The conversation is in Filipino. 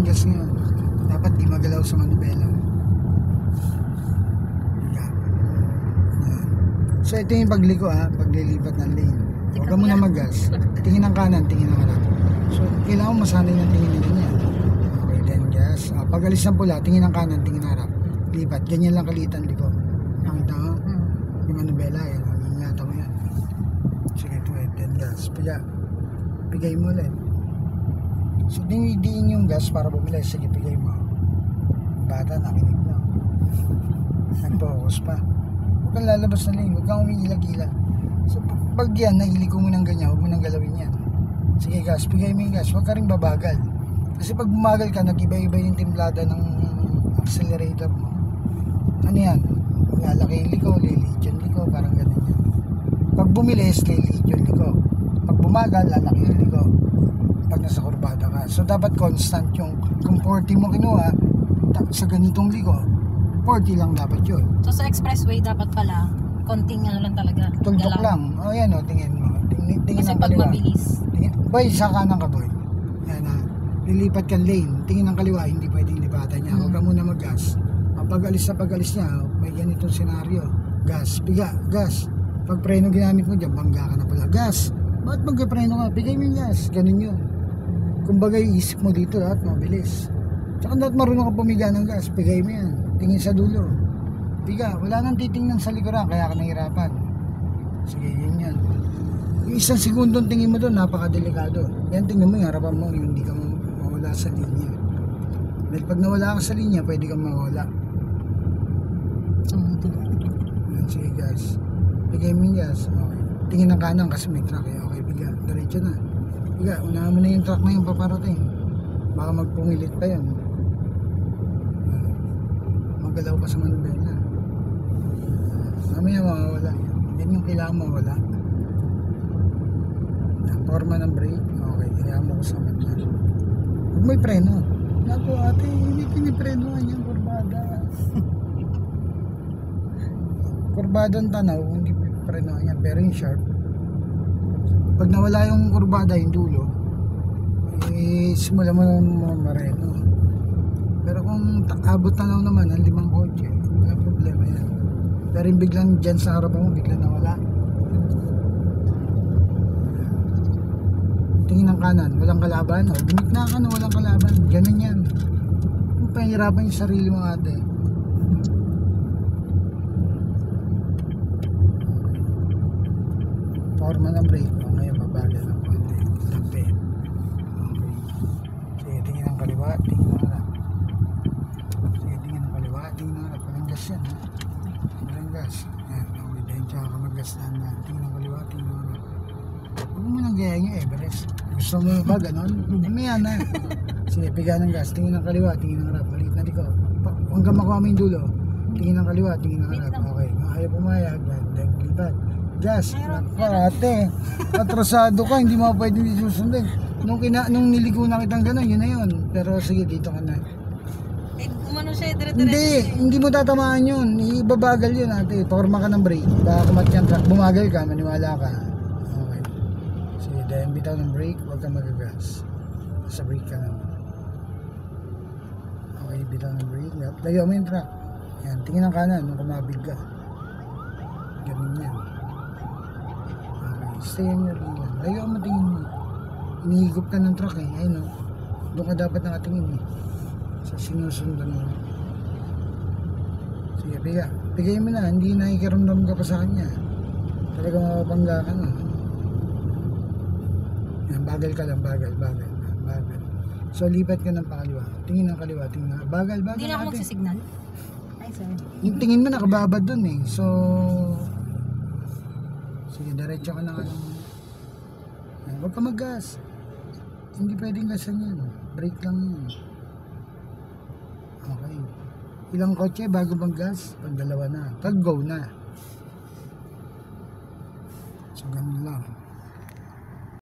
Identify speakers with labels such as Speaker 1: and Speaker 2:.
Speaker 1: gas ngayon. Dapat di magalaw sa manubela. Yan. So ito yung pagliko ha, paglilipat ng lane. Huwag ka muna mag-gas. Tingin ng kanan, tingin ng harap. So kailangan masanay ng tingin nila niya. Okay, then gas. Pag alis ng pula, tingin ng kanan, tingin ng harap. Lipat, ganyan lang kalitan liko. Nakita mo? Yung manubela, yan. Ingatan mo yan. Sige, tuwid, then gas. Pigay mo ulit. So dinidiin yung gas para bumilis. Sige, pigay mo. Bata, nakinig mo. Nag-focus pa. Huwag kang lalabas na lane. Huwag kang umiilag-ilag. So pag yan, nahiliko mo ng ganyan, huwag mo nang galawin yan. Sige, gas. Pigay mo yung gas. Huwag ka rin babagal. Kasi pag bumagal ka, nag-iba-iba yung timplada ng accelerator mo. Ano yan? Lalaki yung liko, lilit yung liko, parang ganun yan. Pag bumilis, lilit yung liko. Pag bumagal, lalaki yung liko. Pag nasa kurbada ka. So dapat constant yung, kung 40 mo kinuha, sa ganitong liko, 40 lang dapat yun.
Speaker 2: So sa expressway dapat pala, konting ano lang talaga.
Speaker 1: Tuldok lang. O yan o, tingin mo. Tingin
Speaker 2: Kasi
Speaker 1: ng
Speaker 2: pag
Speaker 1: kaliwa.
Speaker 2: mabilis.
Speaker 1: Boy, sa kanan ka boy. Yan ha. Lilipat kang lane. Tingin ng kaliwa, hindi pwedeng lipatan niya. Huwag ka muna mag-gas. Pag alis niya, may ganitong senaryo. Gas, piga, gas. Pag preno ginamit mo dyan, bangga ka na pala. Gas. Bakit magka-preno ka? Bigay mo yung gas. Ganun yun. Kumbaga, isip mo dito lahat, mabilis. Tsaka dapat marunong ka pumiga ng gas. Bigay mo yan. Tingin sa dulo. Piga. Wala nang titingnan sa likuran, kaya ka nahirapan. Sige, yun yan. Yung isang segundong tingin mo doon, napakadelikado. Yan, tingnan mo yung harapan mo, yung hindi ka mawala sa linya. Dahil pag nawala ka sa linya, pwede kang mawala. Yan, sige gas. Bigay mo yung gas. Okay. Tingin ng kanan kasi may truck eh. Okay, biga. Diretso na. Biga, unahan mo na yung truck na yung paparating. Baka magpumilit pa yan. Magalaw pa sa manubela. Mamaya mawawala. Yan yung kailangan mawala. Forma ng brake. Okay, kaya mo ko sa mata. Huwag may preno. Naku ate, hindi piniprenohan yung kurbada. Kurbadang tanaw, hindi piniprenohan yan. Pero yung sharp, pag nawala yung kurbada, yung dulo, simula mo naman mareno. Pero kung abot tanaw naman, ang 5 kotse, wala problema yan. Pero yung biglang dyan sa harapan mo, biglang nawala. Tingin ng kanan, walang kalaban. O, binikna ka na walang kalaban. Ganun yan. Kung pahirapan yung sarili mo ate. Forma ng brake. O, ngayon mabagal ng konti. Tampi. Okay. Sige, tingin ng kaliwa. Tingin ng harap. Sige, tingin ng kaliwa. Tingin ng harap. Walang gas yan. Walang gas. Yan. Okay, dahil tsaka ka mag-gas na. Tingin ng kaliwa. Tingin ng harap. Huwag mo nang gaya yung Everest. Gusto mo ba ganon? Mamaya na. Sige, piga ng gas. Tingin ng kaliwa, tingin ng harap. Maliit na liko. Hanggang makuha mo yung dulo. Tingin ng kaliwa, tingin ng harap. Okay. Kung ayaw pumayag, then lipat. Gas. Naku, ate. Atrasado ka, hindi mo pwede susundin. Nung niligo na kitang ganon, yun na yun. Pero sige, dito ka na.
Speaker 2: Eh, umano siya, dire-diretso.
Speaker 1: Hindi mo tatamaan yun. Ibabagal yun ate. Forma ka ng brake. Baka kumatyan truck. Bumagal ka, maniwala ka. Then bitaw ng brake, huwag kang magagas. Sa brake ka naman. Okay, bitaw ng brake. Layo mo yung truck. Yan, tingin ng kanan nung kumabig ka. Ganun yan. Okay, stay on your lane. Layo mo tingin mo. Inihigop ka ng truck eh. Ayun o. Doon ka dapat nakatingin eh. Sa sinusundan mo. Sige, piga. Pigay mo na. Hindi nakikiramdam ka pa sa kanya. Talaga mapapangga ka na. Yan, bagal ka lang, bagal. So lipat ka ng pakaliwa. Tingin ng kaliwa, tingin ng bagal.
Speaker 2: Hindi na ako magsisignal. Ay, sorry.
Speaker 1: Yung tingin mo nakababad dun eh. So sige, diretso ka na ka lang. Huwag ka mag-gas. Hindi pwedeng gasan yan. Brake lang yun. Okay. Ilang kotse bago mag-gas? Pag dalawa na. Pag go na.